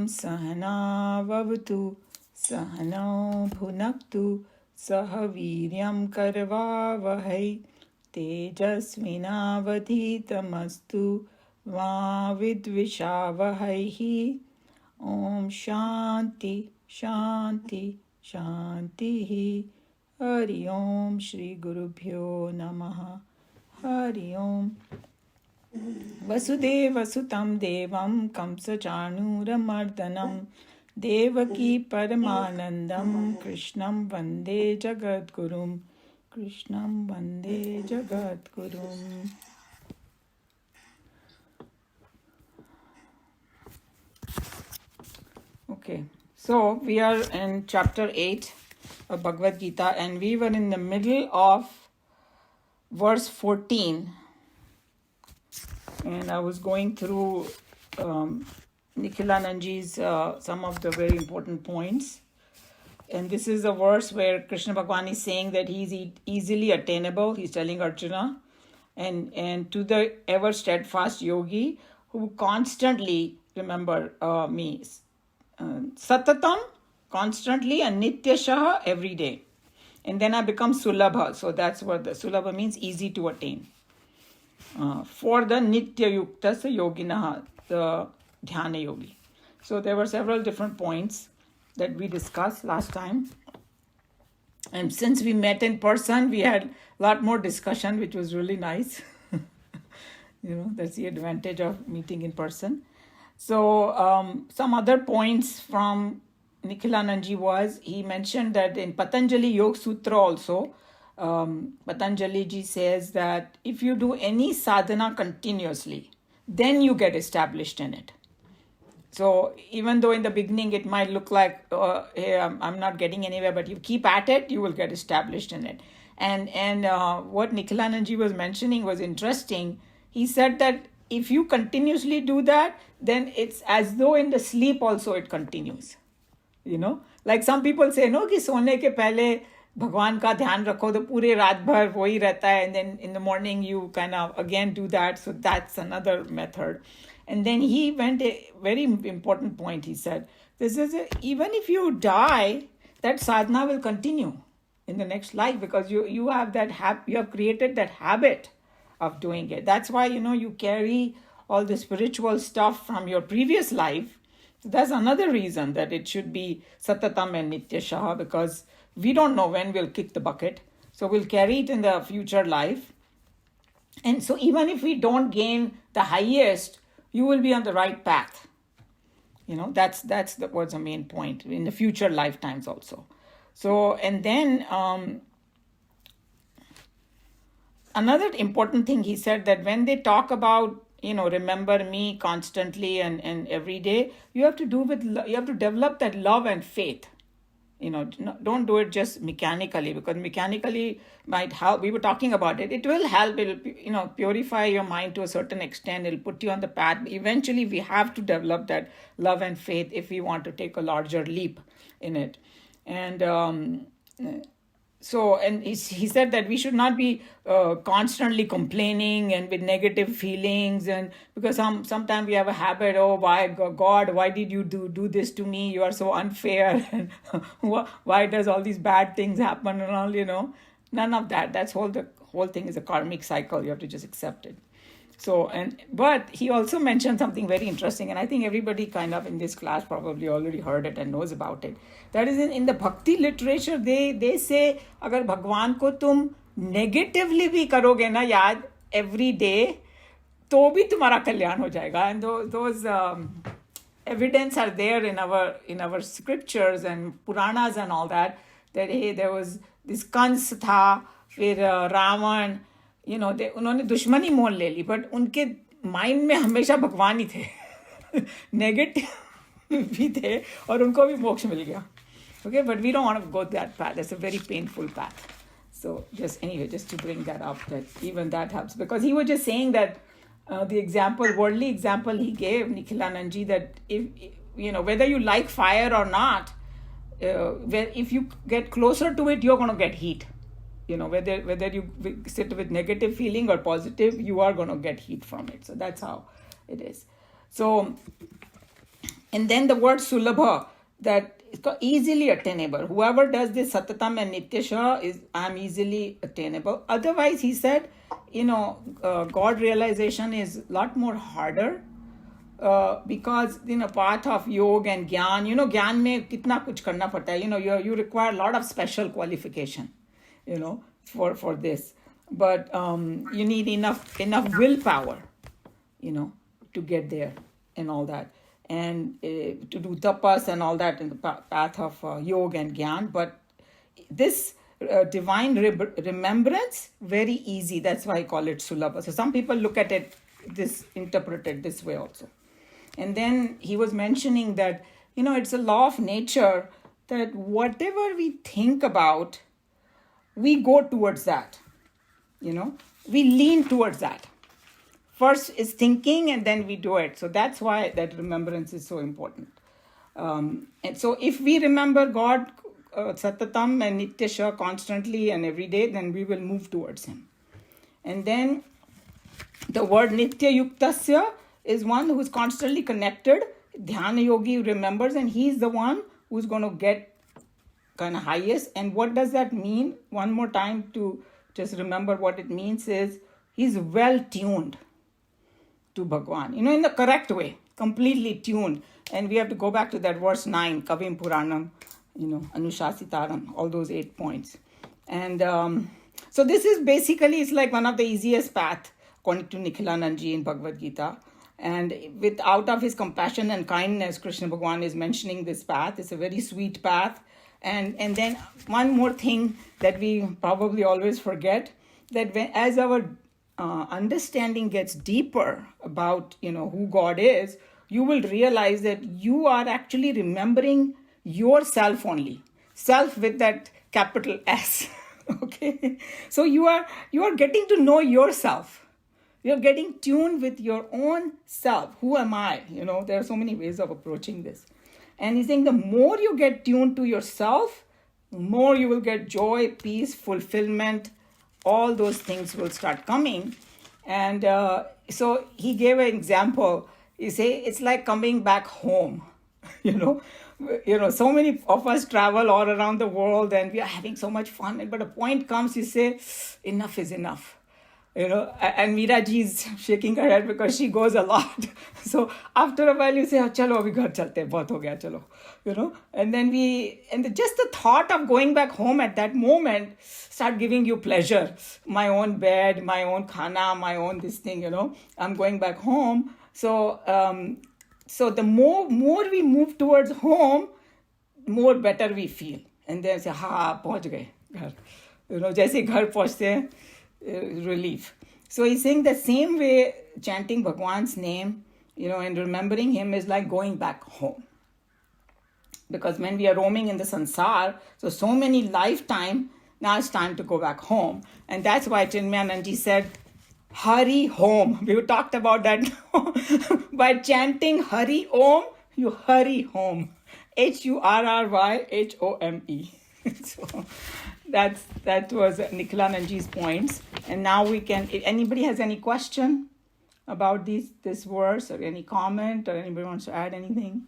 सहना ववतु सहनौ भुनक्तु सह वीर्यं करवावहै तेजस्विनावधीतमस्तु मा विद्विषावहैः। ओम शांति शांति शांतिः। हरि ओम श्री गुरुभ्यो नमः। हरि ओम। वसुदेवसुतं देवं कंसचाणूरमर्दनं देवकी परमानन्दं कृष्णं वन्दे जगद्गुरुं। कृष्णं वन्दे जगद्गुरुम्। Okay, so we are in chapter 8 of Bhagavad Gita, and we were in the middle of verse 14. And I was going through Nikhilananji's some of the very important points. And this is a verse where Krishna Bhagavan is saying that he's easily attainable. He's telling Arjuna, and to the ever steadfast yogi who constantly remember me. Satatam, constantly, and Nityashaha, every day. And then I become Sulabha. So that's what the Sulabha means, easy to attain. For the Nitya Yuktas Yoginaha, the Dhyana Yogi. So there were several different points that we discussed last time. And since we met in person, we had a lot more discussion, which was really nice. That's the advantage of meeting in person. So some other points from Nikhilananji was, he mentioned that in Patanjali Yoga Sutra also, Patanjali ji says that if you do any sadhana continuously, then you get established in it. So even though in the beginning it might look like, hey, I'm not getting anywhere, but you keep at it, you will get established in it. And what Nikhilananji was mentioning was interesting. He said that if you continuously do that, then it's as though in the sleep also it continues. Like some people say, no, कि सोने के पहले भगवान का ध्यान रखो तो पूरे रात भर वही रहता है, and then in the morning you kind of again do that. So that's another method. And then he went a very important point. He said, even if you die, that sadhana will continue in the next life, because you have that you have created that habit of doing it. That's why you carry all the spiritual stuff from your previous life. So that's another reason that it should be Satatam and Nityashaha, because we don't know when we'll kick the bucket. So we'll carry it in the future life. And so even if we don't gain the highest, you will be on the right path. That's what's the main point in the future lifetimes also. So, and then another important thing he said, that when they talk about, remember me constantly and every day, you have to develop that love and faith. Don't do it just mechanically, because mechanically might help. We were talking about it. It will help. It'll, purify your mind to a certain extent. It'll put you on the path. Eventually, we have to develop that love and faith if we want to take a larger leap in it. And and he said that we should not be constantly complaining and with negative feelings, and because sometimes we have a habit, why God, why did you do this to me? You are so unfair, and why does all these bad things happen and all, none of that. The whole thing is a karmic cycle. You have to just accept it. So, but he also mentioned something very interesting, and I think everybody kind of in this class probably already heard it and knows about it. That is, in the bhakti literature, they say, agar Bhagwan ko tum negatively bhi karoge na yaad every day, to bhi tumhara kalyan ho jayega. And those evidence are there in our scriptures and Puranas and all that hey, there was this Kans tha, fir Ravan, उन्होंने दुश्मनी मोल ले ली, but उनके mind में हमेशा भगवान ही थे, negative भी थे, और उनको भी मोक्ष मिल गया. Okay, but we don't want to go that path. That's a very painful path. So just to bring that up, that even that helps, because he was just saying that the worldly example he gave, Nikhilananji, that if whether you like fire or not, if you get closer to it, you're going to get heat. Whether you sit with negative feeling or positive, you are going to get heat from it. So that's how it is. So And then the word sulabha, that is easily attainable. Whoever does this satatam and nityasha is, I'm easily attainable. Otherwise, he said, God realization is a lot more harder, because path of yoga and gyan, gyan mein kitna kuch karna padta hai. You require a lot of special qualification, for this. But you need enough willpower, to get there and all that, and to do tapas and all that in the path of yoga and gyan. But this divine remembrance, very easy. That's why I call it sulabha. So some people look at it, interpreted this way also. And then he was mentioning that, it's a law of nature that whatever we think about, we go towards that. We lean towards that. First is thinking and then we do it. So that's why that remembrance is so important. And so if we remember God, Satatam and Nityasha constantly and every day, then we will move towards Him. And then the word Nitya Yuktasya is one who is constantly connected. Dhyana Yogi remembers, and he's the one who's going to get kind of highest. And what does that mean? One more time to just remember what it means is he's well tuned to Bhagwan, in the correct way, completely tuned. And we have to go back to that verse 9, Kavim Puranam, Anushasitaram, all those 8 points. And so this is basically, it's like one of the easiest path, according to Nikhilanandji in Bhagavad Gita. And out of his compassion and kindness, Krishna Bhagwan is mentioning this path. It's a very sweet path. And then one more thing that we probably always forget, that as our understanding gets deeper about, who God is, you will realize that you are actually remembering yourself only. Self with that capital S. Okay? So you are getting to know yourself. You're getting tuned with your own self. Who am I? There are so many ways of approaching this. And he's saying the more you get tuned to yourself, the more you will get joy, peace, fulfillment. All those things will start coming. And so he gave an example. He say it's like coming back home. So many of us travel all around the world and we are having so much fun. But a point comes, you say, enough is enough. And Meera ji is shaking her head because she goes a lot. So after a while you say, chalo, abhi ghar chalte hain, bahut ho gaya, chalo. And then just the thought of going back home at that moment start giving you pleasure. My own bed, my own khana, my own this thing, I'm going back home. So the more we move towards home, more better we feel. And then say, pahunch gaye ghar. Jaise ghar pahunchte hain, relief. So he's saying the same way chanting Bhagwan's name, and remembering him is like going back home. Because when we are roaming in the sansar, so many lifetime, now it's time to go back home. And that's why Chinmayanandji said, hurry home. We talked about that. By chanting Hari Om, you hurry home. HURRYHOME. So that was Nikhilanandji's points. And now we can, if anybody has any question about this verse or any comment or anybody wants to add anything.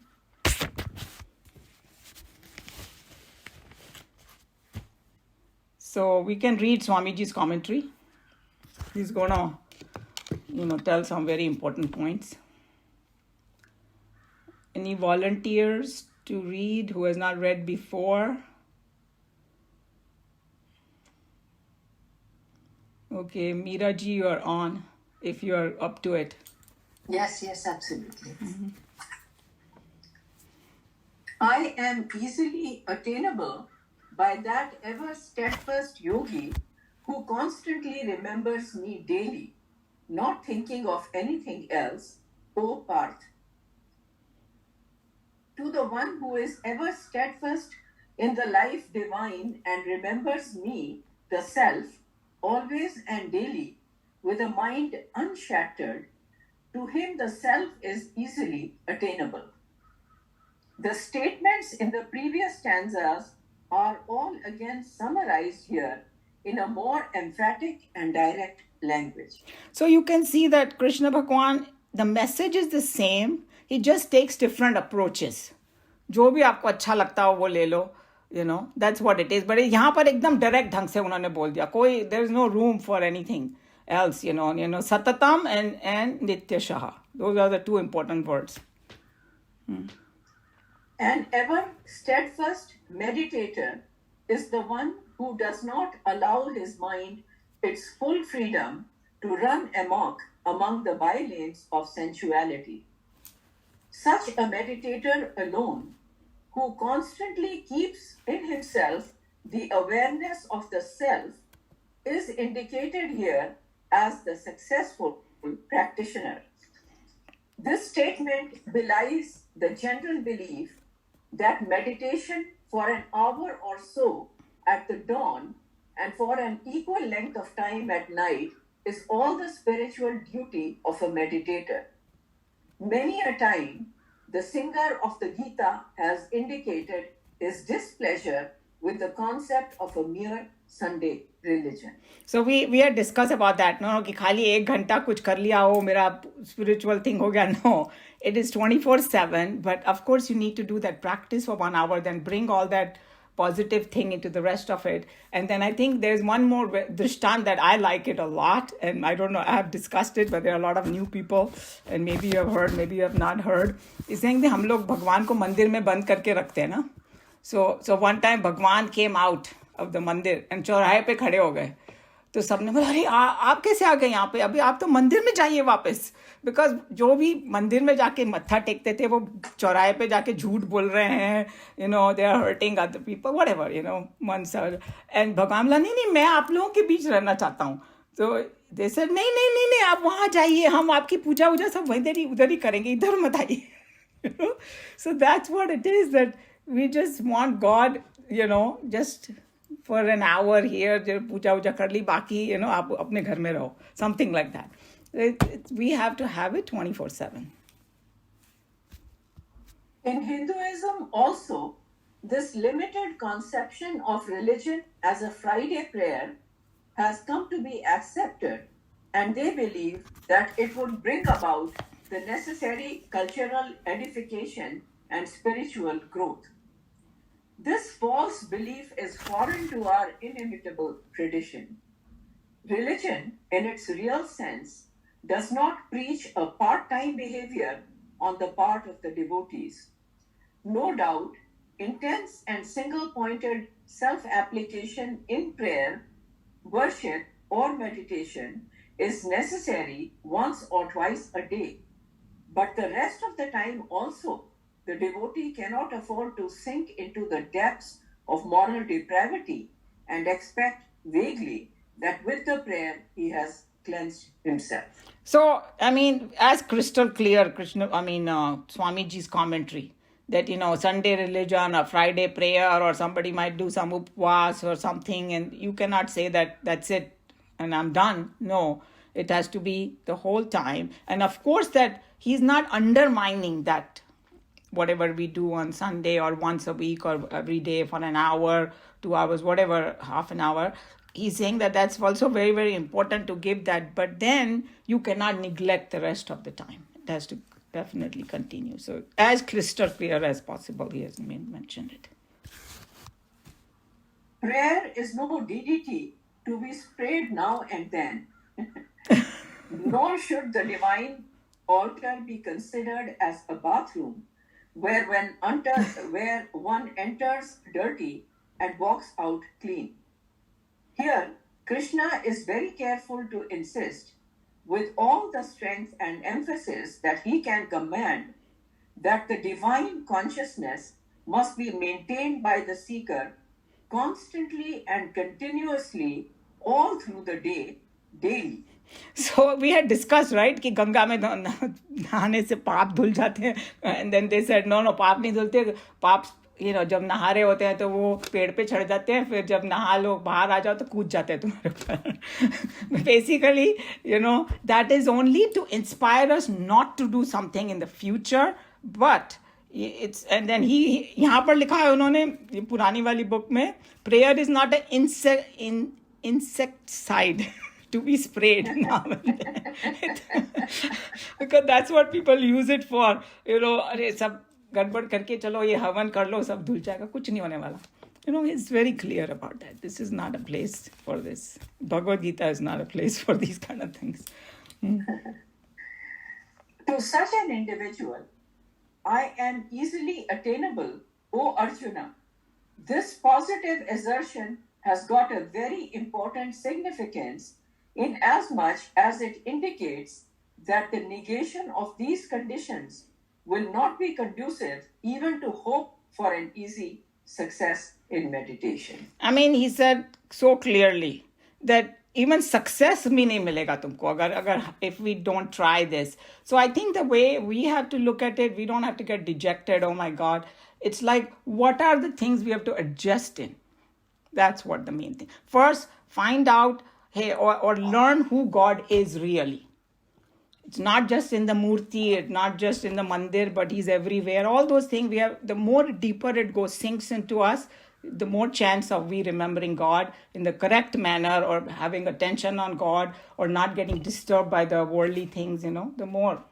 So we can read Swamiji's commentary. He's going to, tell some very important points. Any volunteers to read who has not read before? Okay, Meera ji, you are on, if you are up to it. Yes, absolutely. Mm-hmm. I am easily attainable by that ever steadfast yogi who constantly remembers me daily, not thinking of anything else, O Parth. To the one who is ever steadfast in the life divine and remembers me, the self, always and daily, with a mind unshattered, to him the self is easily attainable. The statements in the previous stanzas are all again summarized here in a more emphatic and direct language. So you can see that Krishna Bhagwan, the message is the same. he just takes different approaches. जो भी आपको अच्छा लगता हो वो ले लो, that's what it is. But यहाँ पर एकदम direct ढंग से उन्होंने बोल दिया, कोई there is no room for anything else, satatam and nityashaha. Those are the two important words. An ever steadfast meditator is the one who does not allow his mind its full freedom to run amok among the bylanes of sensuality. Such a meditator alone, who constantly keeps in himself the awareness of the self, is indicated here as the successful practitioner. This statement belies the general belief that meditation for an hour or so at the dawn and for an equal length of time at night is all the spiritual duty of a meditator. Many a time, the singer of the Geeta has indicated his displeasure with the concept of a mere Sunday religion. So we had discussed about that, no, कि खाली 1 घंटा कुछ कर लिया हो मेरा spiritual thing हो गया. No, it is 24/7, but of course you need to do that practice for 1 hour, then bring all that positive thing into the rest of it. And then I think there's one more drishtant that I like it a lot, and I don't know, I have discussed it, but there are a lot of new people, and maybe you have heard, maybe you have not heard. It's saying that हम लोग भगवान को मंदिर में बंद करके रखते हैं ना. So one time भगवान came out of the मंदिर and चौराहे पे खड़े हो गए. तो सबने बोला अरे आप कैसे आ गए यहाँ पे, अभी आप तो मंदिर में जाइए वापस. बिकॉज जो भी मंदिर में जाके मत्था टेकते थे वो चौराहे पे जाके झूठ बोल रहे हैं, they are hurting other people, whatever, मन सर. एंड भगवान बोला नहीं मैं आप लोगों के बीच रहना चाहता हूँ. तो दे सेड नहीं आप वहाँ जाइए, हम आपकी पूजा वूजा सब उधर ही करेंगे, इधर मत आइए. So that's what it is, that we just want God, just for an hour here, पूजा वूजा कर ली, बाकी आप अपने घर में रहो, something like that. We have to have it 24/7. In Hinduism also, this limited conception of religion as a Friday prayer has come to be accepted, and they believe that it would bring about the necessary cultural edification and spiritual growth. This false belief is foreign to our inimitable tradition. Religion, in its real sense, does not preach a part-time behavior on the part of the devotees. No doubt, intense and single-pointed self-application in prayer, worship, or meditation is necessary once or twice a day. But the rest of the time also, the devotee cannot afford to sink into the depths of moral depravity and expect vaguely that with the prayer he has cleansed himself. So, as crystal clear, Swamiji's commentary, that, Sunday religion or Friday prayer, or somebody might do some upvas or something, and you cannot say that that's it and I'm done. No, it has to be the whole time. And of course that he's not undermining that whatever we do on Sunday or once a week or every day for an hour, 2 hours, whatever, half an hour. He's saying that that's also very, very important to give that, but then you cannot neglect the rest of the time. It has to definitely continue. So as crystal clear as possible, he has mentioned it. Prayer is no DDT to be sprayed now and then. Nor should the divine altar be considered as a bathroom where one enters dirty and walks out clean. Here, Krishna is very careful to insist, with all the strength and emphasis that he can command, that the divine consciousness must be maintained by the seeker constantly and continuously all through the day, daily. So we had discussed, right, कि गंगा में नहाने से पाप धुल जाते हैं, and then they said no पाप नहीं धुलते, पाप जब नहा रहे होते हैं तो वो पेड़ पे चढ़ जाते हैं, फिर जब नहा लो बाहर आ जाओ तो कूद जाते हैं तुम्हारे ऊपर. Basically, that is only to inspire us not to do something in the future, but it's, and then he यहाँ पर लिखा है उन्होंने पुरानी वाली बुक में, prayer is not an insecticide. to be sprayed now. Because that's what people use it for. अरे सब गड़बड़ करके चलो ये हवन कर लो सब धुल जाएगा कुछ नहीं होने वाला. He's very clear about that. This is not a place for this. Bhagavad Gita is not a place for these kind of things. To such an individual, I am easily attainable, O Arjuna. This positive assertion has got a very important significance in as much as it indicates that the negation of these conditions will not be conducive even to hope for an easy success in meditation. I mean, he said so clearly that even success भी नहीं मिलेगा तुमको अगर if we don't try this. So I think the way we have to look at it, we don't have to get dejected. Oh my God. It's like, what are the things we have to adjust in? That's what the main thing. First, find out, or learn who God is really. It's not just in the murti, it's not just in the mandir, but he's everywhere. All those things the more deeper it goes, sinks into us, the more chance of we remembering God in the correct manner, or having attention on God, or not getting disturbed by the worldly things, the more.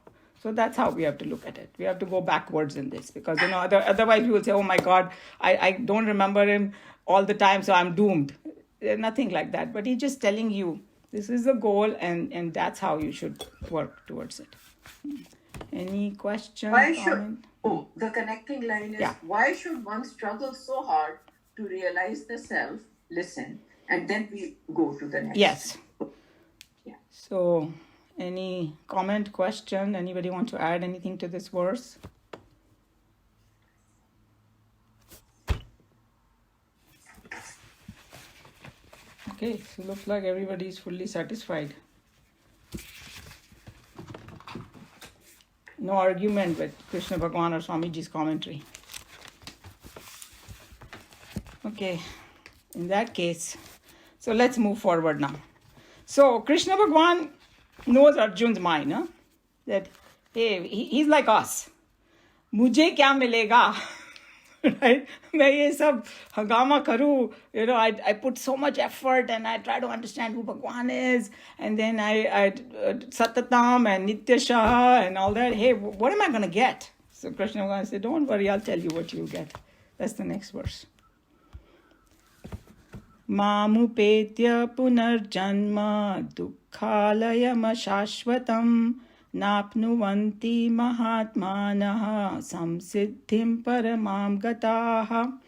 So that's how we have to look at it. We have to go backwards in this, because, otherwise we will say, oh my God, I don't remember him all the time, so I'm doomed. Nothing like that. But he's just telling you, this is the goal, and that's how you should work towards it. Any question? The connecting line is, why should one struggle so hard to realize the self? Listen, and then we go to the next. Yes. Yeah. So, any comment, question? Anybody want to add anything to this verse? Okay, so looks like everybody is fully satisfied. No argument with Krishna Bhagwan or Swamiji's commentary. Okay, in that case, so let's move forward now. So Krishna Bhagwan knows Arjun's mind, huh? That, hey, he's like us. Mujhe kya milega? Right? मैं ये सब हंगामा करूँ, I put so much effort and I try to understand who Bhagwan is, and then I Satatam and Nitya Shah and all that. Hey, what am I going to get? So Krishna Bhagwan said, don't worry, I'll tell you what you'll get. That's the next verse. Mamupetya punarjanma dukkhalayam shashvatam napnuvanti mahatmanaha samsiddhim paramam gataha.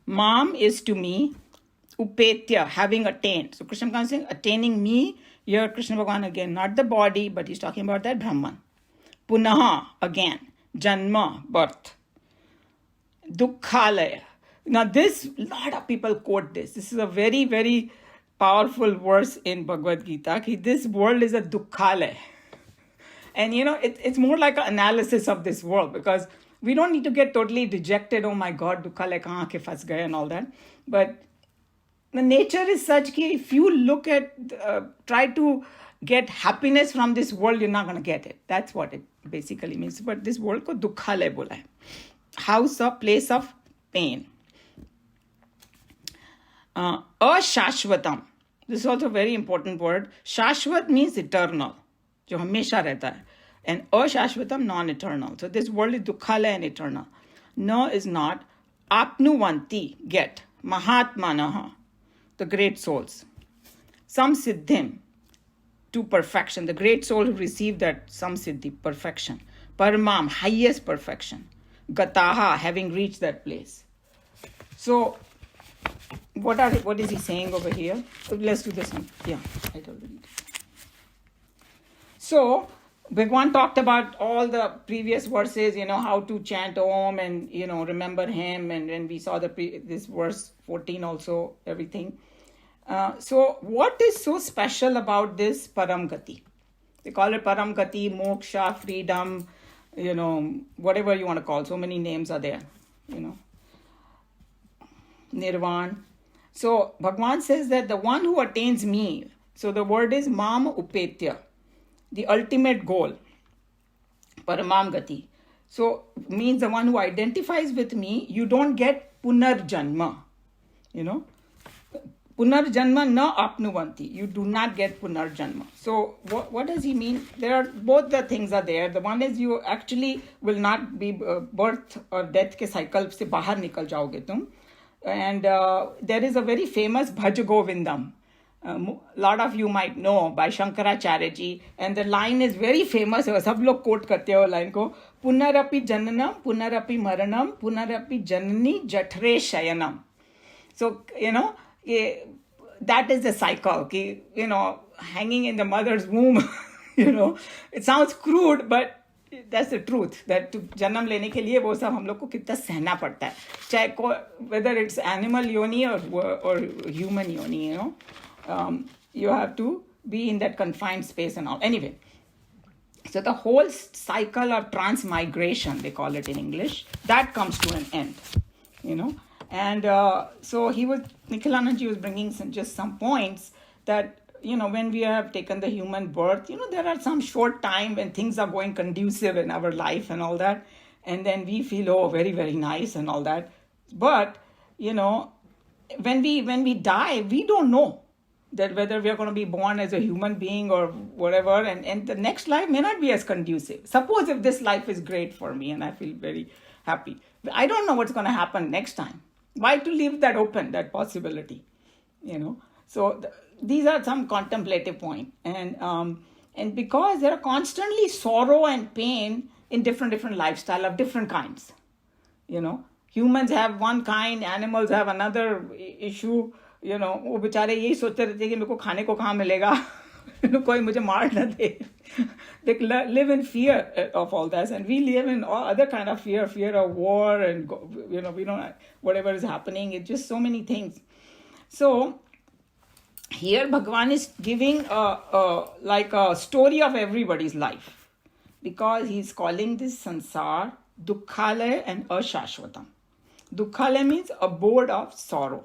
Mam is to me, upetya, having attained. So Krishna Bhagavan is saying, attaining me. Here Krishna Bhagavan again, not the body, but he's talking about that Brahman. Punaha, again. Janma, birth. Dukkhalaya. Now this, a lot of people quote this. This is a very, very powerful verse in Bhagavad Gita. This world is a dukkhalaya. And it's more like an analysis of this world, because we don't need to get totally dejected. Oh my God, dukkhalaya kahan ke fas gaye and all that. But the nature is such that if you look at, try to get happiness from this world, you're not going to get it. That's what it basically means. But this world ko dukkhalaya bola hai. House of, place of pain. Ashashvatam. This is also a very important word. Shashvat means eternal, जो हमेशा रहता है. And ashashvatam, non-eternal. So this world is dukkhalaya and eternal. No is not. Apnuvanti, get. Mahatmanaha, the great souls. Samsiddhim, to perfection. The great soul who received that samsiddhi, perfection. Paramam, highest perfection. Gataha, having reached that place. So, what is he saying over here? Let's do this one. Yeah, I told you. So, Bhagwan talked about all the previous verses, how to chant Om and, remember him. And when we saw this verse 14 also, everything. So, what is so special about this Param Gati? They call it Param Gati, Moksha, freedom, whatever you want to call. So many names are there, Nirvan. So Bhagwan says that the one who attains me, so the word is Mam Upetya, the ultimate goal, Paramam Gati. So means the one who identifies with me, you don't get Punarjanma, Punarjanma na apnuvanti. You do not get punarjanma. So what does he mean? There are both the things are there. The one is you actually will not be birth or death ke cycle se bahar nikal jaoge tum. And there is a very famous Bhaj Govindam. A lot of you might know by Shankaracharya ji, and the line is very famous. सब लोग quote करते हो line को, पुनरपि जननम पुनरपि मरणम पुनरपि जननी जठरे शयनम. So that is the cycle. Hanging in the mother's womb. It sounds crude, but that's the truth. That to जन्म लेने के लिए वो सब हम लोग को कितना सहना पड़ता है. चाहे whether it's animal yoni or human yoni, you have to be in that confined space and all. Anyway, so the whole cycle of transmigration, they call it in English, that comes to an end. And so Nikhilanandaji was bringing just some points that, when we have taken the human birth, there are some short time when things are going conducive in our life and all that. And then we feel, oh, very, very nice and all that. But, when we die, we don't know that whether we are going to be born as a human being or whatever. And the next life may not be as conducive. Suppose if this life is great for me and I feel very happy, I don't know what's going to happen next time. Why to leave that open, that possibility, So these are some contemplative points. And because there are constantly sorrow and pain in different lifestyle of different kinds. Humans have one kind, animals have another issue. वो बेचारे यही सोचते रहते हैं कि मेरे को खाने को कहाँ मिलेगा, कोई मुझे मार ना दे. They live in fear of all that, and we live in all other kind of fear of war, and we don't, whatever is happening. It's just so many things. So here Bhagavan is giving like a story of everybody's life, because he's calling this sansar dukkhalaya and ashashvatam. Dukkhalaya means abode of sorrow.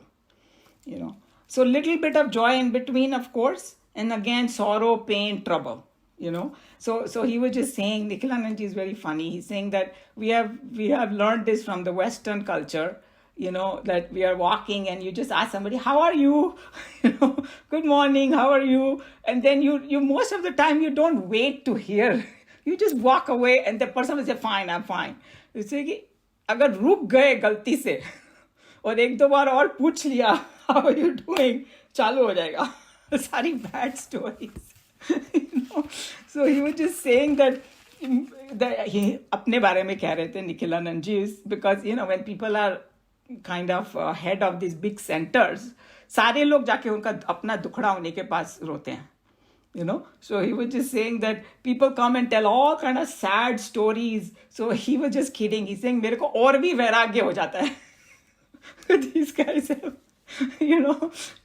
So little bit of joy in between, of course, and again sorrow, pain, trouble. So he was just saying, Nikhilanandaji is very funny. He's saying that we have learned this from the Western culture, that we are walking and you just ask somebody, how are you? Good morning, how are you? And then you most of the time you don't wait to hear. You just walk away and the person will say, fine, I'm fine. You say, अगर रुक गए गलती से और एक दो बार और पूछ लिया, how are you doing? चालू हो जाएगा. Sorry, bad stories. So he was just saying that he अपने बारे में कह रहे थे Nikhilanandaji, because when people are kind of head of these big centers, सारे लोग जाके उनका अपना दुखड़ा होने के पास रोते हैं. So he was just saying that people come and tell all kind of sad stories. So he was just kidding. He's saying मेरे को और भी वैराग्य हो जाता है. These guys have,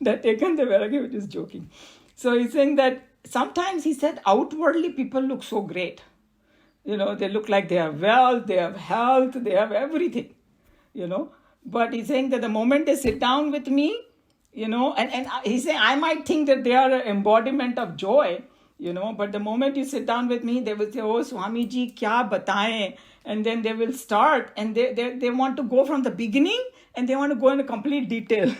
that taken the vairagya, which is joking. So he's saying that sometimes he said outwardly people look so great. They look like they have wealth, they have health, they have everything. But he's saying that the moment they sit down with me, and he's saying I might think that they are an embodiment of joy, but the moment you sit down with me, they will say, oh, Swamiji, kya bataएं? And then they will start, and they want to go from the beginning, and they want to go into complete detail.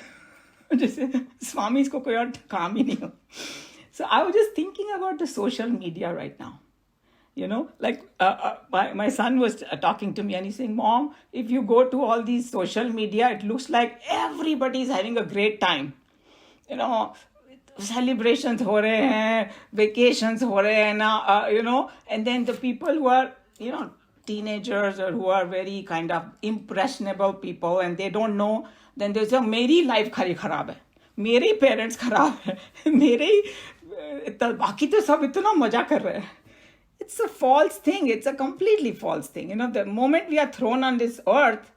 Swami ko koi aur kaam hi nahi ho. So I was just thinking about the social media right now. Like my son was talking to me and he's saying, Mom, if you go to all these social media, it looks like everybody is having a great time. Celebrations ho rahe hain, vacations ho rahe hain na, and then the people who are, teenagers or who are very kind of impressionable people and they don't know, then they say, मेरी life खरी खराब है, मेरे parents खराब है, बाकी तो सब इतना मजा कर रहे हैं. It's a false thing. It's a completely false thing. The moment we are thrown on this earth,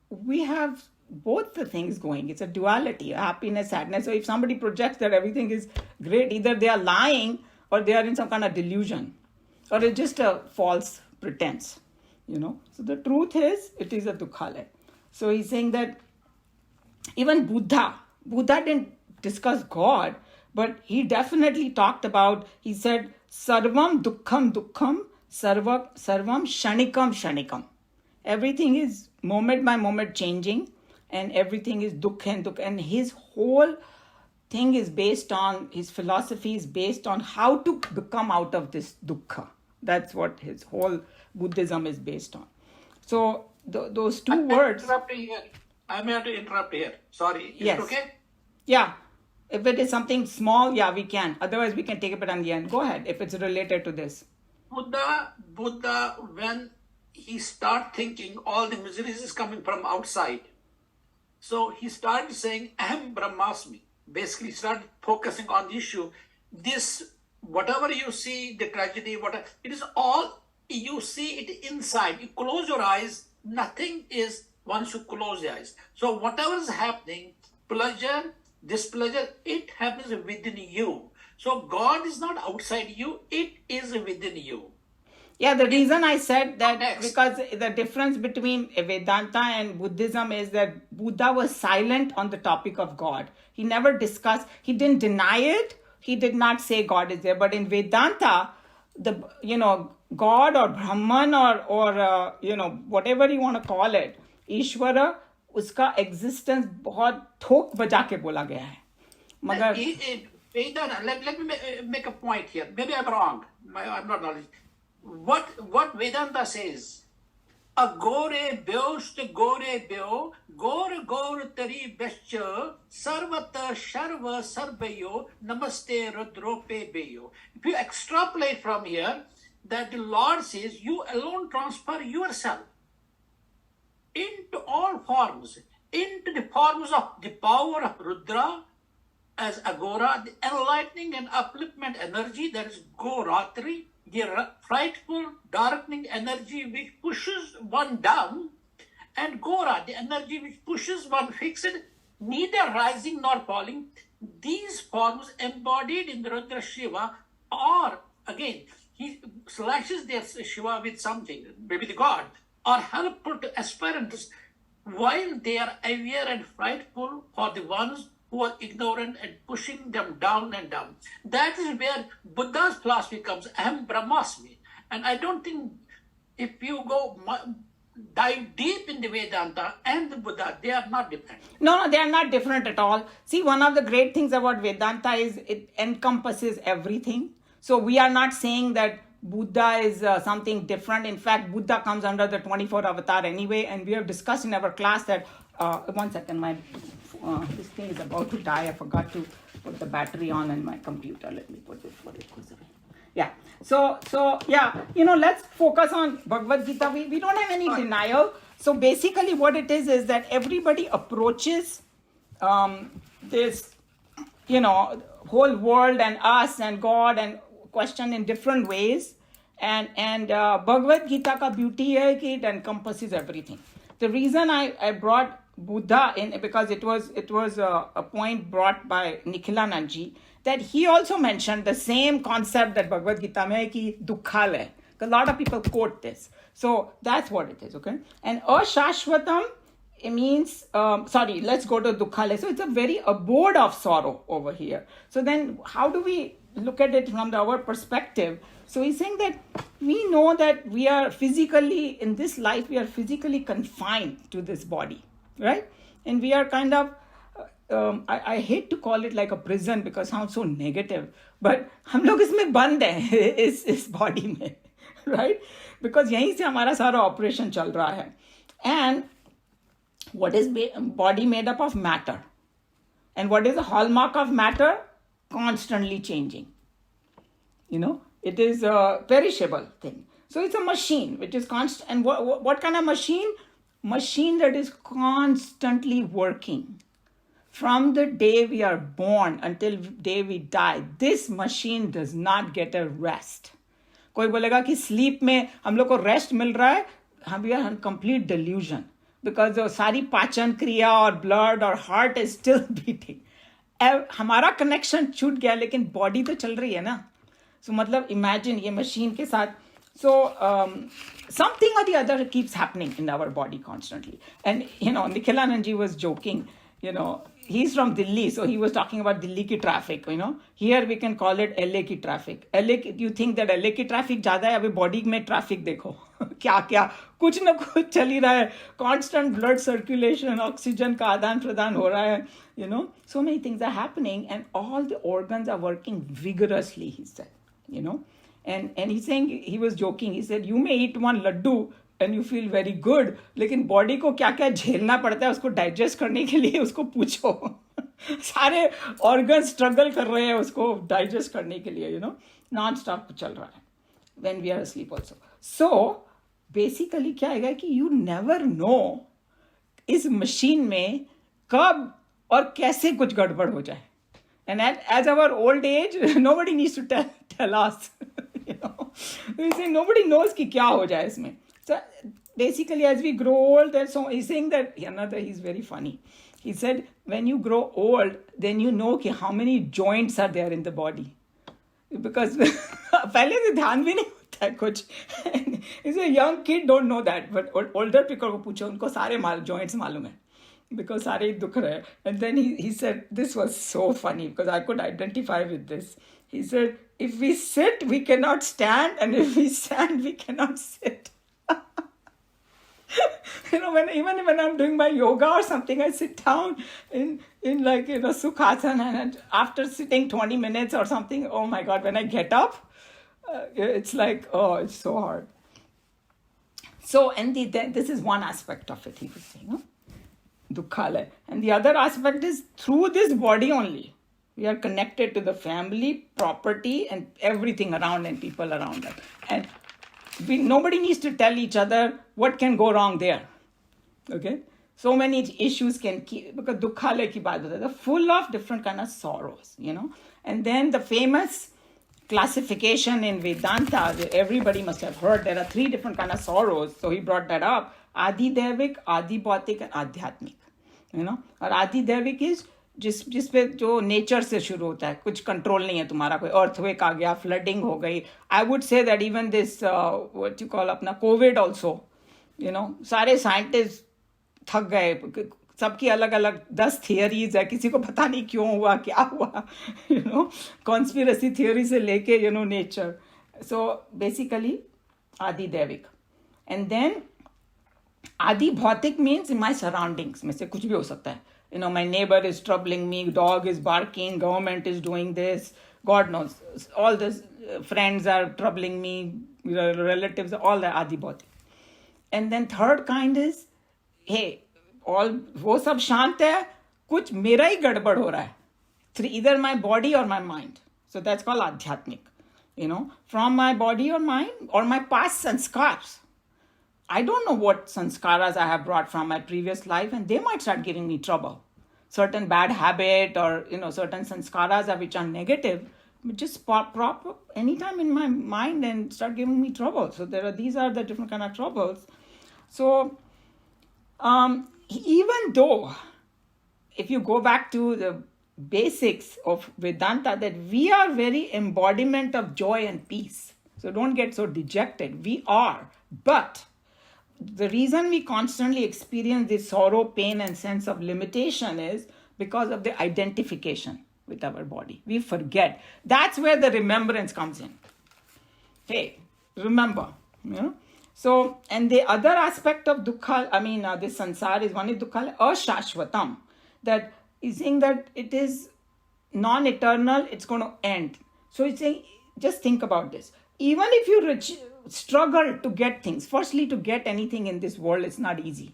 we have both the things going. It's a duality, happiness, sadness. So if somebody projects that everything is great, either they are lying or they are in some kind of delusion, or it's just a false pretense. So the truth is, it is a dukkhalaya. So he's saying that even Buddha didn't discuss God, but he definitely talked about, he said, sarvam dukkham dukkham, sarvam shanikam shanikam. Everything is moment by moment changing, and everything is dukkha and dukkha. And his whole thing is based on, his philosophy is based on how to become out of this dukkha. That's what his whole Buddhism is based on. So those two words. I may have to interrupt here. Sorry. Is Yes. it okay? Yeah. If it is something small, yeah, we can. Otherwise, we can take it on the end. Go ahead if it's related to this. Buddha, when he started thinking all the miseries is coming from outside, so he started saying, Aham Brahmasmi. Basically, started focusing on the issue. This, whatever you see, the tragedy, whatever, it is all, you see it inside. You close your eyes, nothing is once you close your eyes. So whatever is happening, pleasure, displeasure, it happens within you. So God is not outside you, it is within you. Yeah, the reason I said that, Next. because the difference between Vedanta and Buddhism is that Buddha was silent on the topic of God. He never discussed, he didn't deny it, he did not say God is there. But in Vedanta, God or Brahman or whatever you want to call it, Ishvara, उसका existence बहुत ठोक बजा के बोला गया है. मगर Vedanta, let me make a point here. Maybe I'm wrong. I'm not knowledge. What Vedanta says, Agore byost gore byo, gore tari bescha, sarvata sharva sarvayo, namaste rudrope beyo. If you extrapolate from here, that the Lord says, you alone transfer yourself into all forms, into the forms of the power of Rudra as Agora, the enlightening and upliftment energy, that is Goratri, the frightful, darkening energy which pushes one down, and Gora, the energy which pushes one fixed, neither rising nor falling. These forms embodied in the Rudra Shiva are, again, he slashes their Shiva with something, maybe the god, are helpful to aspirants while they are aware and frightful for the ones who are ignorant and pushing them down and down. That is where Buddha's philosophy comes, Aham Brahmasmi. And I don't think if you go dive deep in the Vedanta and the Buddha, they are not different. No, they are not different at all. See, one of the great things about Vedanta is it encompasses everything. So we are not saying that Buddha is something different. In fact, Buddha comes under the 24th avatar anyway, and we have discussed in our class that, one second, this thing is about to die. I forgot to put the battery on in my computer. Let me put it before it goes away. Yeah. So yeah, let's focus on Bhagavad Gita. We don't have any denial. So basically what it is that everybody approaches this, whole world and us and God and question in different ways. And Bhagavad Gita ka beauty hai ki it encompasses everything. The reason I brought Buddha in, because it was a point brought by Nikhilanandji, that he also mentioned the same concept that Bhagavad Gita mein hai ki dukhalaya. A lot of people quote this. So that's what it is, okay? And ashashvatam, it means, let's go to dukhalaya. So it's a very abode of sorrow over here. So then how do we look at it from our perspective? So he's saying that we know that we are physically, in this life, we are physically confined to this body, right? And we are kind of, I hate to call it like a prison because it sounds so negative, but हम लोग इसमें बंद हैं इस body में, right? Because यहीं से हमारा सारा operation चल रहा है. And what is body made up of? Matter. And what is the hallmark of matter? Constantly changing. It is a perishable thing. So it's a machine which is constant. And what kind of machine? Machine that is constantly working. From the day we are born until the day we die, this machine does not get a rest. कोई बोलेगा कि sleep में हम लोग को rest मिल रहा है, we are in complete delusion. Because सारी पाचन क्रिया और blood और heart is still beating. हमारा कनेक्शन छूट गया लेकिन बॉडी तो चल रही है ना. सो मतलब इमेजिन ये मशीन के साथ, so something or the other keeps happening in our body constantly. And Nikhilanand ji was joking, he's from Delhi, so he was talking about Delhi ki traffic, here we can call it LA ki traffic. You think that LA ki traffic ज़्यादा है, अभी body में traffic देखो. क्या क्या कुछ ना कुछ चल ही रहा है, कांस्टेंट ब्लड सर्कुलेशन, ऑक्सीजन का आदान प्रदान हो रहा है, so many things are happening and all the organs are working vigorously, he said, and he's saying, he was joking, he said you may eat one laddu and you feel very good, लेकिन body को क्या क्या झेलना पड़ता है उसको digest करने के लिए, उसको पूछो सारे ऑर्गन स्ट्रगल कर रहे हैं उसको डाइजेस्ट करने के लिए, नॉन स्टॉप चल रहा है when we are asleep also. So basically क्या है कि you never know इस मशीन में कब और कैसे कुछ गड़बड़ हो जाए, and as our old age nobody needs to tell us, we say nobody knows कि क्या हो जाए इसमें. So basically as we grow old, he's saying that he's very funny. He said when you grow old then you know कि how many joints are there in the body, because पहले से ध्यान भी नहीं होता है कुछ. Is a young kid don't know that, but older people को पूछो उनको सारे joints मालूम है, because सारे दुख रहे. And then he said this was so funny because I could identify with this. He said if we sit we cannot stand, and if we stand we cannot sit. Even when I'm doing my yoga or something, I sit down in like sukhasana, and after sitting 20 minutes or something, oh my God, when I get up, it's like, oh, it's so hard. So, and this is one aspect of it, he was saying, Dukkhalaya. And the other aspect is through this body only, we are connected to the family, property, and everything around and people around us. And nobody needs to tell each other what can go wrong there. Okay? So many issues can keep, because Dukkhalaya ki baat hota hai, full of different kind of sorrows, And then the famous classification in Vedanta, everybody must have heard, there are 3 different kind of sorrows. So he brought that up. Adi Devik, Adi Bhautik, and Adhyatmik. और Adi Devik is जिस पे जो nature से शुरू होता है, कुछ control नहीं है तुम्हारा, कोई अर्थक्वेक आ गया, फ्लडिंग हो गई. I would say that even this what you call अपना कोविड ऑल्सो, सारे साइंटिस्ट थक गए, सबकी अलग अलग 10 थियरीज है, किसी को पता नहीं क्यों हुआ, क्या हुआ, कॉन्स्पिरेसी थियरी से लेके नेचर. सो बेसिकली आदि दैविक. एंड देन आदि भौतिक मीन्स इन माई सराउंडिंग्स में से कुछ भी हो सकता है. My neighbor is troubling me, dog is barking, government is doing this, God knows, all this, friends are troubling me, relatives, all that adi bhautik. And then third kind is, hey, all वो सब शांत है, कुछ मेरा ही गड़बड़ हो रहा है, either my body or my mind. So that's called adhyatmik. From my body or mind or my past sanskars. I don't know what sanskaras I have brought from my previous life, and they might start giving me trouble. Certain bad habit or, certain sanskaras which are negative, just pop up anytime in my mind and start giving me trouble. So these are the different kind of troubles. So even though, if you go back to the basics of Vedanta, that we are very embodiment of joy and peace. So don't get so dejected. We are. But the reason we constantly experience this sorrow, pain, and sense of limitation is because of the identification with our body. We forget. That's where the remembrance comes in. Hey, remember. So, and the other aspect of dukkha, this sansar is one is dukkha, ashashvatam. That is saying that it is non-eternal, it's going to end. So it's saying, just think about this. Even if you struggle to get things, firstly to get anything in this world, it's not easy.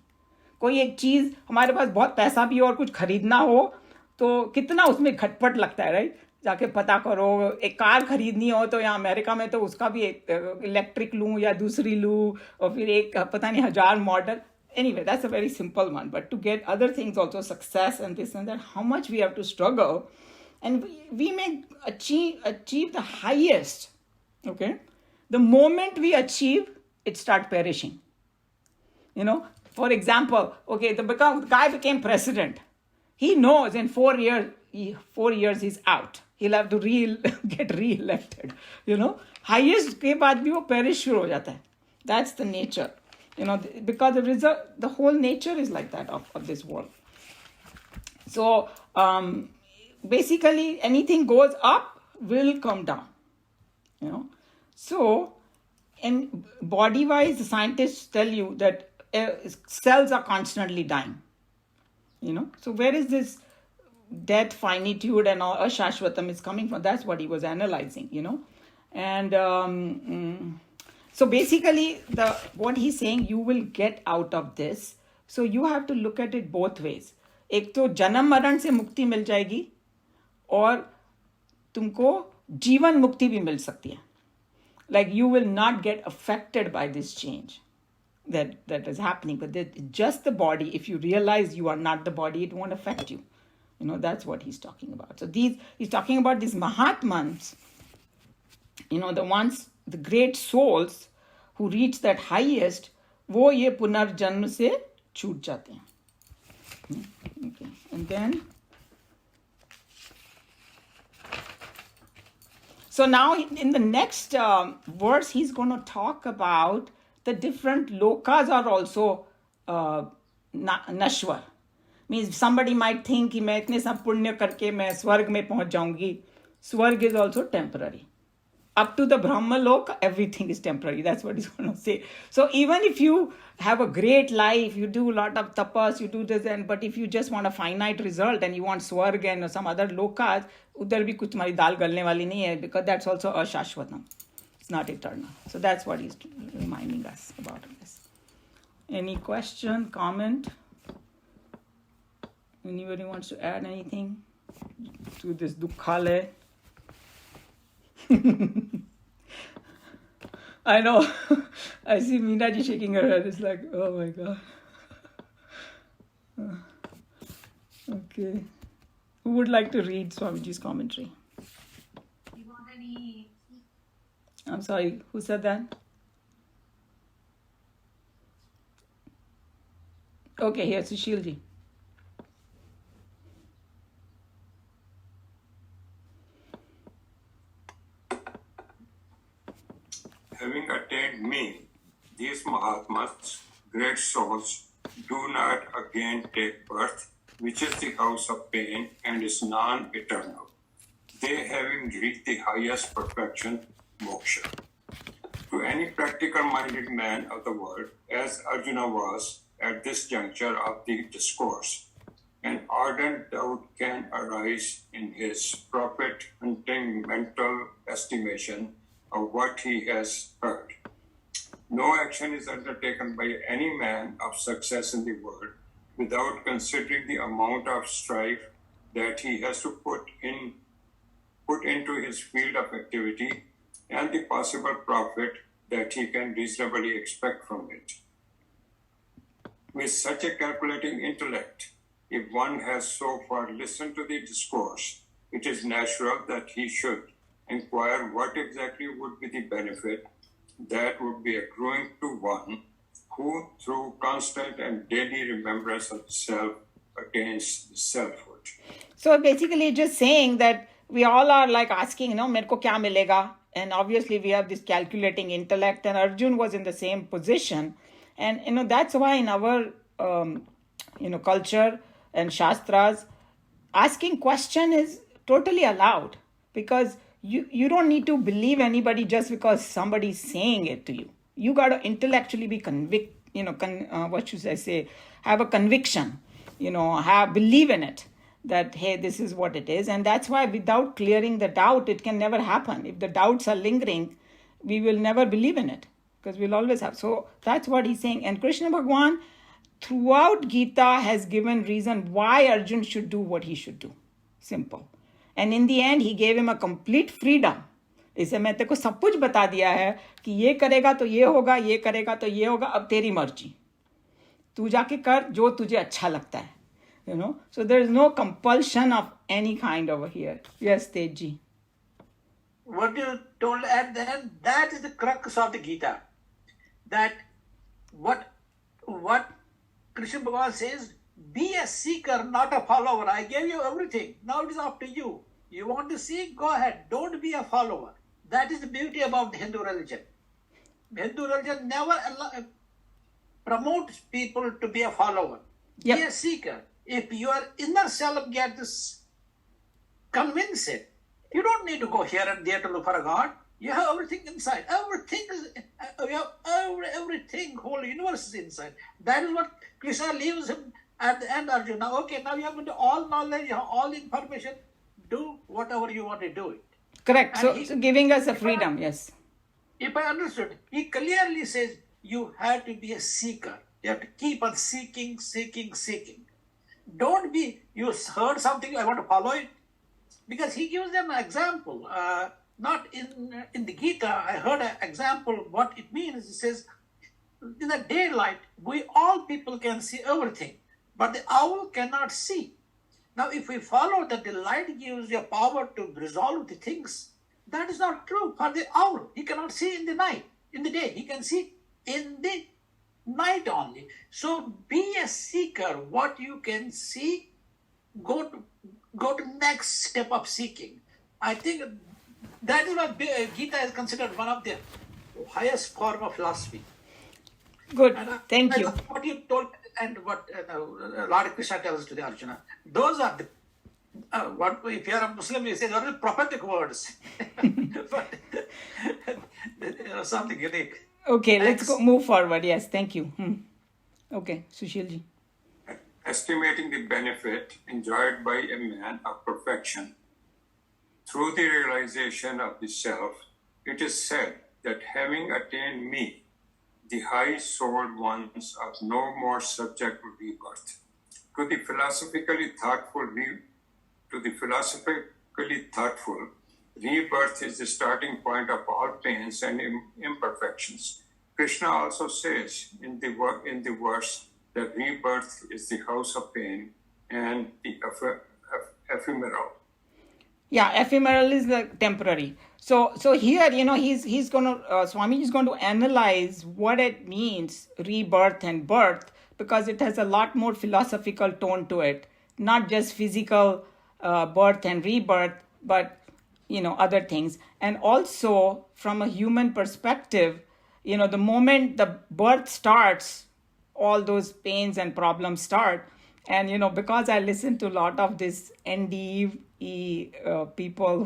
कोई एक चीज हमारे पास बहुत पैसा भी हो और कुछ खरीदना हो तो कितना उसमें खटपट लगता है, राइट? जाके पता करो, एक कार खरीदनी हो तो यहाँ अमेरिका में तो उसका भी एक इलेक्ट्रिक लूँ या दूसरी लूँ और फिर एक पता नहीं 1000 model. Anyway, that's a very simple one. But to get other things also, success and this and that, how much we have to struggle, and we may achieve the highest. Okay, the moment we achieve, it start perishing. For example, okay, the guy became president. He knows in 4 years he's out. He'll have to get re-elected. Highest के बाद भी वो perish शुरू हो जाता है. That's the nature. Because the whole nature is like that of this world. So basically anything goes up will come down. So and body-wise, the scientists tell you that cells are constantly dying. So where is this death, finitude, and all ashashvatam is coming from? That's what he was analyzing. And so basically, what he's saying, you will get out of this. So you have to look at it both ways. एक तो जन्म मरण से मुक्ति मिल जाएगी और तुमको जीवन मुक्ति भी मिल सकती है. Like you will not get affected by this change that is happening. But just the body, if you realize you are not the body, it won't affect you. That's what he's talking about. So he's talking about these Mahatmans, the ones, the great souls who reach that highest, वो ये पुनर्जन्म से छूट जाते हैं. Okay. And then, so now in the next verse, he's going to talk about the different lokas are also nashwar. Means somebody might think कि मैं इतने सब पुण्य करके मैं स्वर्ग में पहुंच जाऊंगी. Swarg is also temporary. Up to the Brahma Lok, everything is temporary. That's what he's going to say. So even if you have a great life, you do a lot of tapas, you do this, but if you just want a finite result and you want Swarg and some other lokas, udhar bhi kuch tumhari dal galne wali nahi hai, because that's also ashashvatam. It's not eternal. So that's what he's reminding us about this. Any question, comment? Anybody wants to add anything to this Dukkhale? I know. I see Meena ji shaking her head. It's like, oh my God. Okay. Who would like to read Swamiji's commentary? You want any? I'm sorry, who said that? Okay, here, Sushil ji. Having attained me, these Mahatmas, great souls, do not again take birth, which is the house of pain and is non-eternal. They having reached the highest perfection, moksha. To any practical-minded man of the world, as Arjuna was at this juncture of the discourse, an ardent doubt can arise in his profit-hunting mental estimation of what he has heard. No action is undertaken by any man of success in the world without considering the amount of strife that he has to put into his field of activity and the possible profit that he can reasonably expect from it. With such a calculating intellect, if one has so far listened to the discourse, it is natural that he should inquire what exactly would be the benefit that would be accruing to one who, through constant and daily remembrance of the self, attains selfhood. So basically just saying that we all are like asking, मेरे को क्या मिलेगा? And obviously we have this calculating intellect, and Arjun was in the same position. And that's why in our culture and shastras, asking question is totally allowed, because you don't need to believe anybody just because somebody's saying it to you. You got to intellectually be have a conviction, believe in it, that, hey, this is what it is. And that's why without clearing the doubt, it can never happen. If the doubts are lingering, we will never believe in it, because we'll always have. So that's what he's saying. And Krishna Bhagwan, throughout Geeta, has given reason why Arjun should do what he should do. Simple. And in the end, he gave him a complete freedom. इसे मैं तेरे को सब कुछ बता दिया है कि ये करेगा तो ये होगा, ये करेगा तो ये होगा, अब तेरी मर्जी, तू जाके कर जो तुझे अच्छा लगता है. So there is no compulsion of any kind over here. Yes, Teji. What you told at the end, that is the crux of the Gita. That what Krishna Bhagavan says, be a seeker, not a follower. I gave you everything. Now it is up to you. You want to seek? Go ahead. Don't be a follower. That is the beauty about the Hindu religion. Hindu religion never promotes people to be a follower. Yep. Be a seeker. If your inner self gets convinced, you don't need to go here and there to look for a God. You have everything inside. Everything is, you have everything, whole universe is inside. That is what Krishna leaves him at the end, Arjuna. Okay, now you have all knowledge, you have all information. Do whatever you want to do it. Correct. And So giving us a freedom, yes. If I understood, he clearly says you have to be a seeker. You have to keep on seeking, seeking, seeking. Don't be, you heard something, I want to follow it. Because he gives them an example. Not in the Geeta, I heard an example what it means. He says, in the daylight, all people can see everything, but the owl cannot see. Now, if we follow that the light gives you power to resolve the things, that is not true for the owl. He cannot see in the night, in the day. He can see in the night only. So be a seeker. What you can see, go to next step of seeking. I think that is what Gita is considered one of the highest form of philosophy. Good. And Thank you. What you told and what Lord Krishna tells to the Arjuna, those are the what if you are a Muslim, you say those are prophetic words, but something unique. Okay, let's go move forward. Yes, thank you. Okay, Sushilji. Estimating the benefit enjoyed by a man of perfection through the realization of the self, it is said that having attained me, the high-souled ones are no more subject to rebirth. To the philosophically thoughtful, rebirth is the starting point of all pains and imperfections. Krishna also says in the verse that rebirth is the house of pain and the ephemeral. Yeah, ephemeral is the temporary. So here, he's going to, Swamiji is going to analyze what it means, rebirth and birth, because it has a lot more philosophical tone to it. Not just physical birth and rebirth, but, other things. And also, from a human perspective, the moment the birth starts, all those pains and problems start. And, because I listened to a lot of this NDE people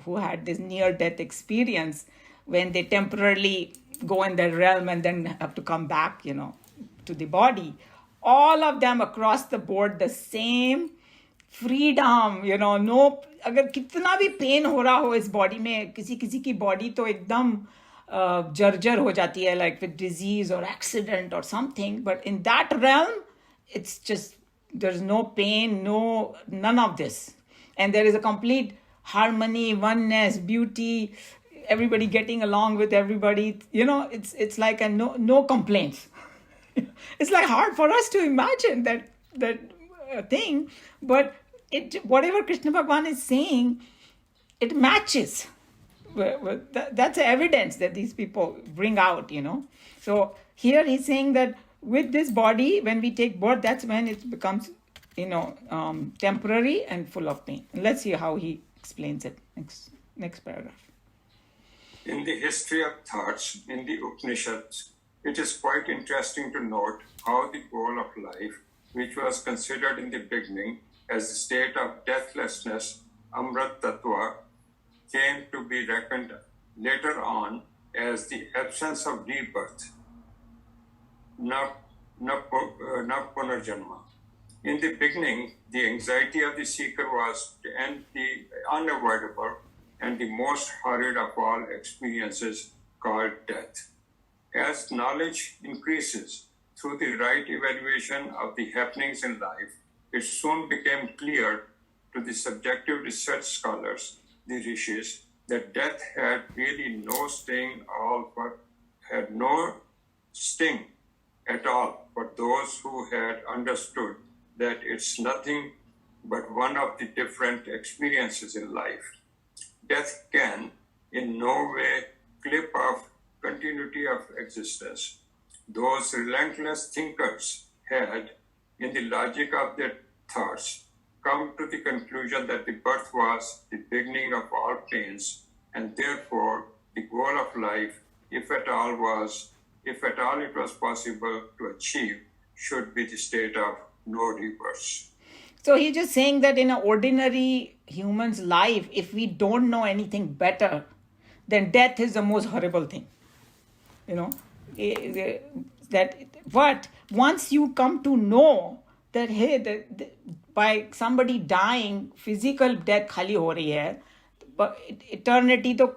who had this near-death experience when they temporarily go in their realm and then have to come back, to the body. All of them across the board, the same freedom, no, अगर कितना भी pen हो रहा हो इस body में, किसी की बॉडी तो एकदम जर्जर हो जाती है, like with disease or accident or something, but in that realm, it's just, there's no pain, none of this. And there is a complete harmony, oneness, beauty, everybody getting along with everybody. It's like a no complaints. It's like hard for us to imagine that thing, but whatever Krishna Bhagavan is saying, it matches. That's evidence that these people bring out, So here he's saying that with this body, when we take birth, that's when it becomes, temporary and full of pain. Let's see how he explains it. Next paragraph. In the history of thoughts in the Upanishads, it is quite interesting to note how the goal of life, which was considered in the beginning as the state of deathlessness, Amrit Tattva, came to be reckoned later on as the absence of rebirth, na punarjanma. In the beginning, the anxiety of the seeker was to end the unavoidable and the most horrid of all experiences called death. As knowledge increases through the right evaluation of the happenings in life, it soon became clear to the subjective research scholars, the rishis, that death had really no sting at all for those who had understood that it's nothing but one of the different experiences in life. Death can in no way clip off continuity of existence. Those relentless thinkers had, in the logic of their thoughts, come to the conclusion that the birth was the beginning of all pains, and therefore the goal of life, if at all it was possible to achieve, should be the state of no rebirth. So he's just saying that in an ordinary human's life, if we don't know anything better, then death is the most horrible thing. You know, that, but once you come to know that, hey, by somebody dying, physical death khali ho rahi hai, but eternity to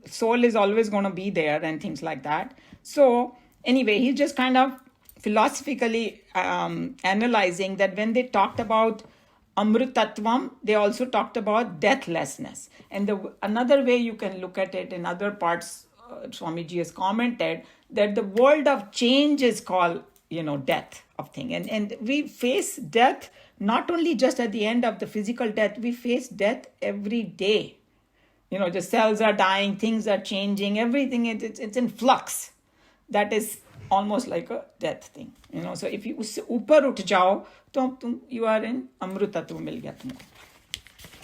soul is always going to be there and things like that. So anyway, he's just kind of philosophically analyzing that when they talked about Amrutatvam, they also talked about deathlessness. And another way you can look at it in other parts, Swamiji has commented that the world of change is called, death of thing. And we face death not only just at the end of the physical death, we face death every day. The cells are dying, things are changing, everything, it's in flux. That is almost like a death thing. So if you usse upar uth jao, to you are in amrutatva mil gaya tumko.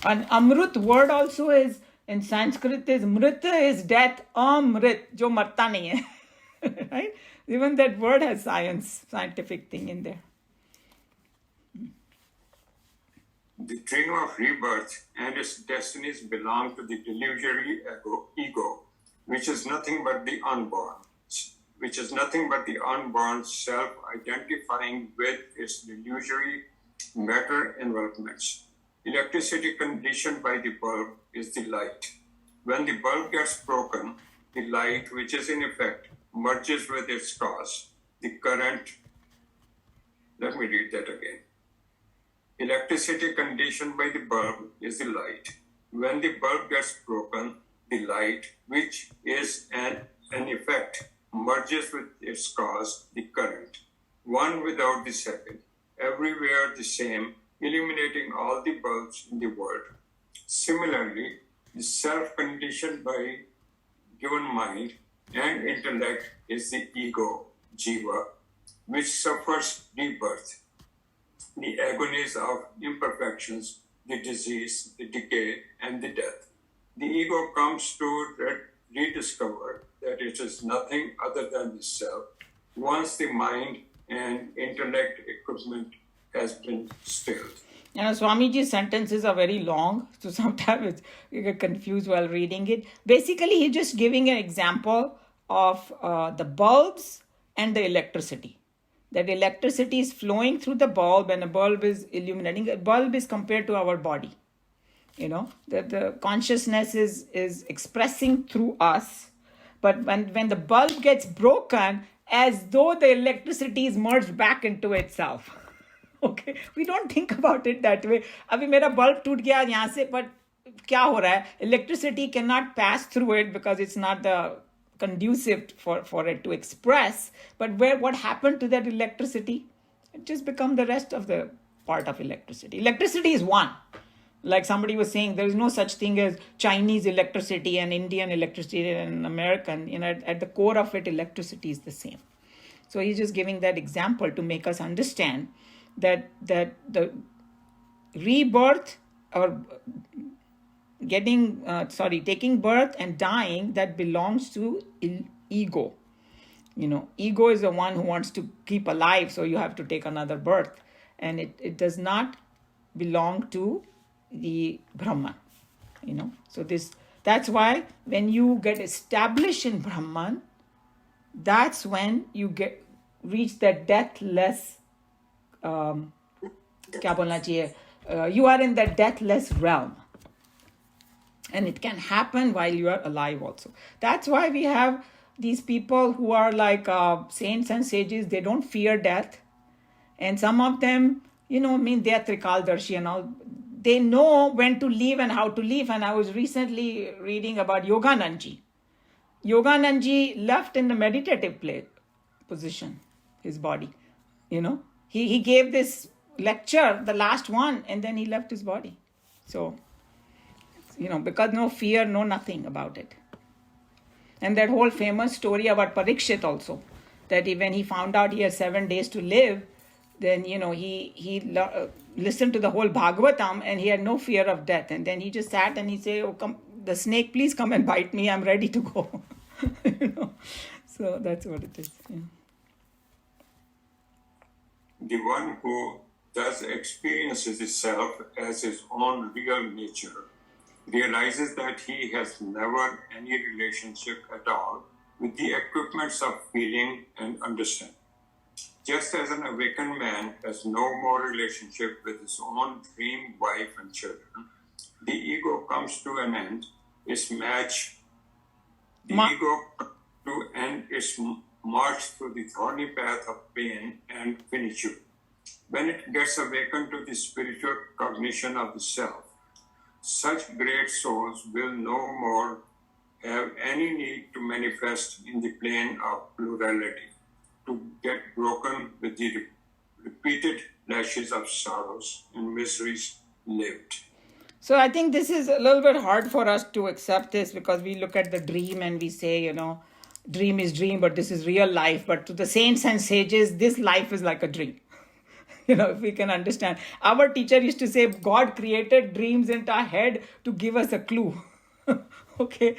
And amrut word also is, in Sanskrit, is mrita is death, amrit, jo marta nahi hai. Right? Even that word has scientific thing in there. The dream of rebirth and its destinies belong to the delusory ego, which is nothing but the unborn, self-identifying with its delusory matter envelopments. Electricity conditioned by the bulb is the light. When the bulb gets broken, the light, which is in effect, merges with its cause, the current. Let me read that again. Electricity conditioned by the bulb is the light. When the bulb gets broken, the light, which is an effect, merges with its cause, the current. One without the second, everywhere the same, illuminating all the bulbs in the world. Similarly, the self-conditioned by given mind and intellect is the ego, jiva, which suffers rebirth, the agonies of imperfections, the disease, the decay, and the death. The ego comes to rediscover that it is nothing other than the self, once the mind and intellect equipment has been stilled. Swamiji's sentences are very long, so sometimes you get confused while reading it. Basically, he's just giving an example of the bulbs and the electricity. That electricity is flowing through the bulb and the bulb is illuminating. A bulb is compared to our body. That the consciousness is expressing through us. But when the bulb gets broken, as though the electricity is merged back into itself. Okay, we don't think about it that way. Abhi mera bulb toot gaya yahan se, but kya ho raha hai? Electricity cannot pass through it because it's not the conducive for it to express. But what happened to that electricity? It just become the rest of the part of electricity. Electricity is one. Like somebody was saying, there is no such thing as Chinese electricity and Indian electricity and American. At the core of it, electricity is the same. So he's just giving that example to make us understand that the rebirth or taking birth and dying, that belongs to ego. Ego is the one who wants to keep alive, so you have to take another birth. And it does not belong to the Brahman. So that's why when you get established in Brahman, that's when you reach that deathless, kya bolna chahiye? You are in that deathless realm. And it can happen while you are alive also. That's why we have these people who are like saints and sages. They don't fear death. And some of them, they are Trikaldarshi and all. They know when to leave and how to leave. And I was recently reading about Yoganandji. Yoganandji left in the meditative position, his body. He gave this lecture, the last one, and then he left his body. So, because no fear, no nothing about it. And that whole famous story about Parikshit also, that when he found out he had 7 days to live, then, he listened to the whole Bhagavatam and he had no fear of death. And then he just sat and he said, "Oh, come, the snake, please come and bite me. I'm ready to go." So that's what it is. Yeah. The one who thus experiences the self as his own real nature realizes that he has never any relationship at all with the equipments of feeling and understanding. Just as an awakened man has no more relationship with his own dream wife and children, the ego comes to an end, its match, the ego comes to end its march through the thorny path of pain and finitude. When it gets awakened to the spiritual cognition of the self, such great souls will no more have any need to manifest in the plane of plurality, to get broken with the repeated lashes of sorrows and miseries lived. So I think this is a little bit hard for us to accept this, because we look at the dream and we say, dream is dream, but this is real life. But to the saints and sages, this life is like a dream. If we can understand. Our teacher used to say, God created dreams into our head to give us a clue. Okay,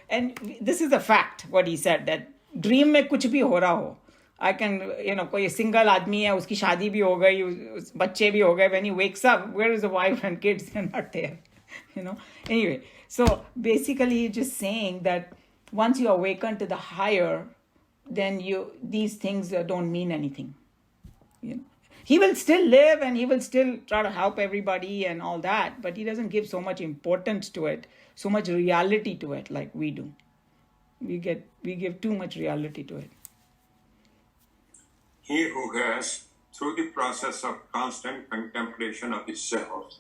and this is a fact, what he said, that dream में कुछ भी हो रहा हो. I can, कोई single आदमी है, उसकी शादी भी हो गई, बच्चे भी हो गए. When he wakes up, where is the wife and kids? They're not there. Anyway, so basically he's just saying that once you awaken to the higher, then these things don't mean anything. He will still live and he will still try to help everybody and all that, but he doesn't give so much importance to it, so much reality to it like we do. We give too much reality to it. He who has, through the process of constant contemplation of the self,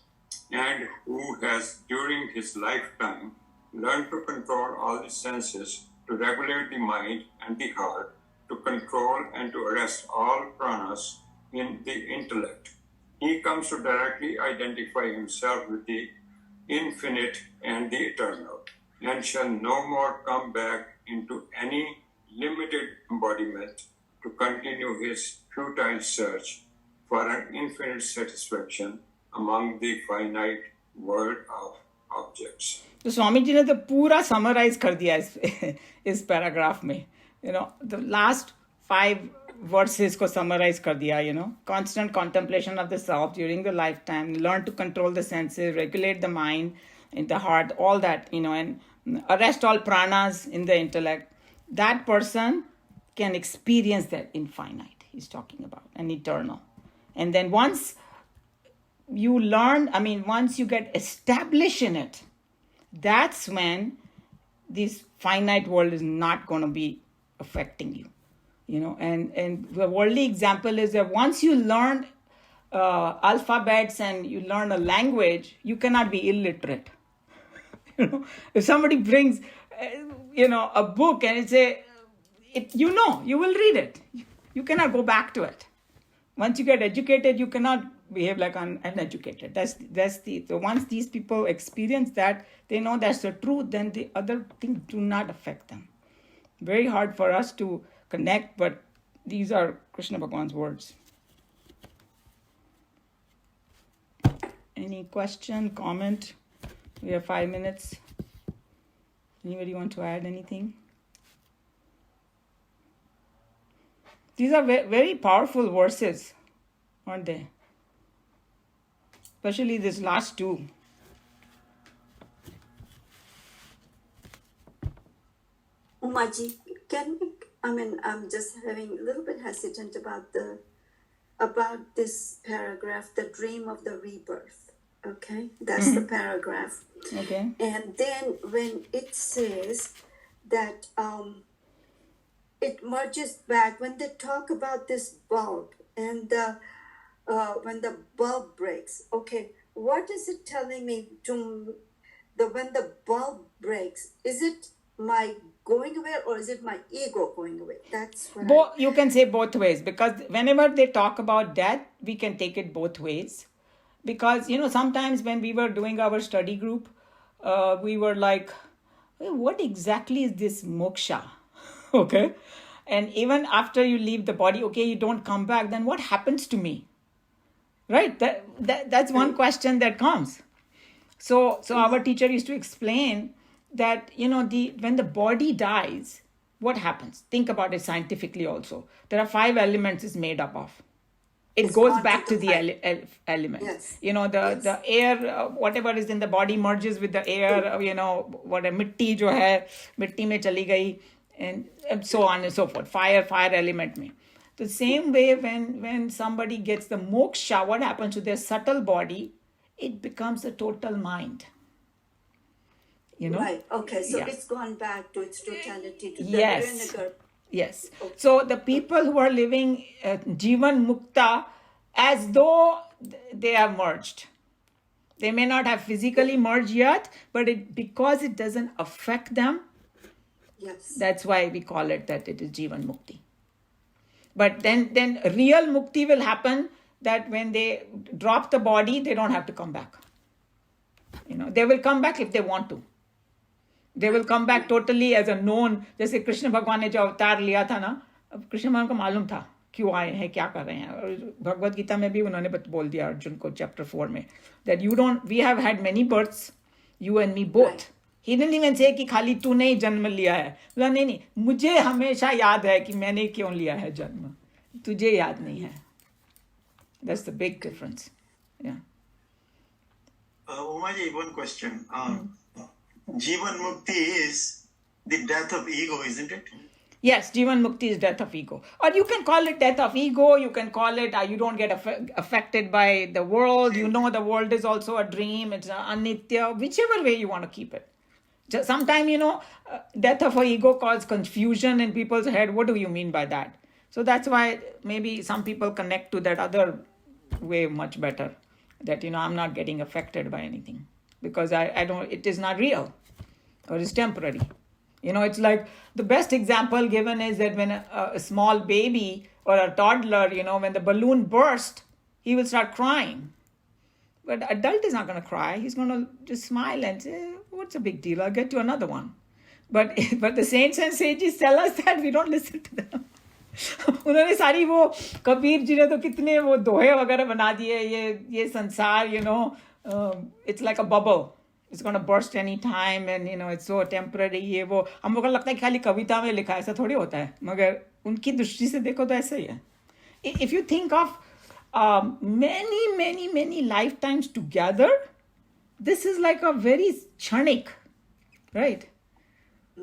and who has during his lifetime learned to control all the senses, to regulate the mind and the heart, to control and to arrest all pranas in the intellect, he comes to directly identify himself with the infinite and the eternal, and shall no more come back into any limited embodiment to continue his futile search for an infinite satisfaction among the finite world of objects. तो स्वामी जी ने तो पूरा summarise कर दिया इस paragraph में. The last 5 verses को summarize कर दिया. Constant contemplation of the self during the lifetime, learn to control the senses, regulate the mind and the heart, all that, and arrest all pranas in the intellect. That person can experience that infinite he's talking about, and eternal. And then once you learn, once you get established in it, that's when this finite world is not going to be affecting you. And the worldly example is that once you learn alphabets and you learn a language, you cannot be illiterate. If somebody brings, a book and it's you will read it. You cannot go back to it. Once you get educated, you cannot behave like uneducated. So once these people experience that, they know that's the truth, then the other things do not affect them. Very hard for us to connect, but these are Krishna Bhagwan's words. Any question, comment? We have 5 minutes. Anybody want to add anything? These are very powerful verses, aren't they? Especially this last 2. Umaji, I'm just having a little bit hesitant about this paragraph, the dream of the rebirth. Okay, that's the paragraph. Okay. And then when it says that it merges back, when they talk about this bulb and when the bulb breaks, okay, what is it telling me when the bulb breaks? Is it my going away or is it my ego going away? That's what you can say both ways, because whenever they talk about death, we can take it both ways. Because, sometimes when we were doing our study group, we were like, what exactly is this moksha? Okay. And even after you leave the body, okay, you don't come back, then what happens to me? Right? That's one question that comes. So our teacher used to explain that, when the body dies, what happens? Think about it scientifically also. There are 5 elements it's made up of. it It's goes gone back to the fire. element. Yes. You know, the air, whatever is in the body merges with the air. You know, what mitti jo hai, mitti mein chali gayi, and so on and so forth. Fire element mein. The same way, when somebody gets the moksha, what happens to their subtle body? It becomes a total mind. You know. Right. Okay. So Yeah. it's gone back to its totality, to the Yes. vinegar. Yes. Okay. So the people who are living Jivan Mukta, as though they have merged. They may not have physically merged yet, but because it doesn't affect them, Yes. that's why we call it that it is Jivan Mukti. But then real Mukti will happen that when they drop the body, they don't have to come back. You know, they will come back if they want to. They will come back totally as a known. जैसे कृष्ण भगवान ने जो अवतार लिया था ना, अब कृष्ण भगवान को मालूम था क्यों आए हैं, क्या कर रहे हैं. और भगवत गीता में भी उन्होंने बोल दिया अर्जुन को चैप्टर 4 में that we have had many births, you and me both. Right. He didn't even say कि खाली तूने ही जन्म लिया है. बोला नहीं, मुझे हमेशा याद है कि मैंने क्यों लिया है जन्म, तुझे याद नहीं है. That's the big difference. Yeah. Umaji, one question. Jivan Mukti is the death of ego, isn't it? Yes, Jivan Mukti is death of ego. Or you can call it death of ego. You can call it you don't get affected by the world. You know the world is also a dream. It's anitya. Whichever way you want to keep it. Sometimes, you know, death of ego causes confusion in people's head. What do you mean by that? So that's why maybe some people connect to that other way much better. That, you know, I'm not getting affected by anything. Because I don't, it is not real. Or it's temporary. You know, it's like the best example given is that when a small baby or a toddler, you know, when the balloon bursts, he will start crying. But the adult is not going to cry. He's going to just smile and say, what's a big deal? I'll get you another one. But the saints and sages tell us that we don't listen to them. उन्होंने सारी वो कबीर जी ने तो कितने वो दोहे वगैरह बना दिए. ये संसार, you know, it's like a bubble. It's going to burst any time and, you know, it's so temporary. ये वो हम लोगों को लगता है कि खाली कविता में लिखा है, ऐसा थोड़ी होता है. मगर उनकी दृष्टि से देखो तो ऐसा ही है. If you think of many lifetimes together, this is like a very kshanik, right?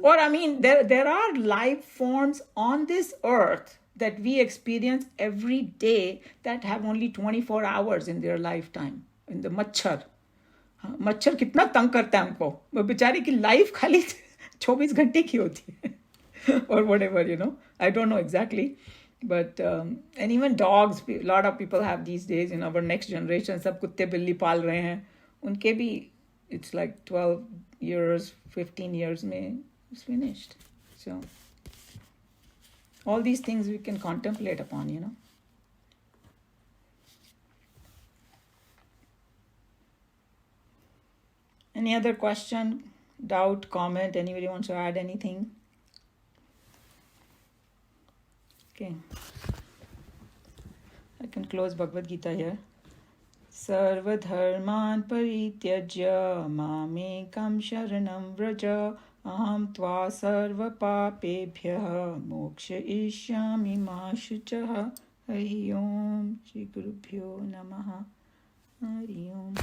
Or I mean, there are life forms on this earth that we experience every day that have only 24 hours in their lifetime. In the मच्छर कितना तंग करता है हमको. वो बेचारी की life खाली 24 घंटे की होती है. Or whatever, you know. I don't know exactly. But and even dogs, a lot of people have these days, you know, our next generation सब कुत्ते बिल्ली पाल रहे हैं. उनके भी it's like 12 years, 15 years में it's finished. So all these things we can contemplate upon, you know. Any other question, doubt, comment? Anybody wants to add anything? Okay. I can close Bhagavad Gita here. Sarvadharman parityajya mamekam sharanam vraja aham tva sarva papebhyah mokshayishyami ma shuchah. Hari Om. Shri Gurubhyo Namaha. Hari Om.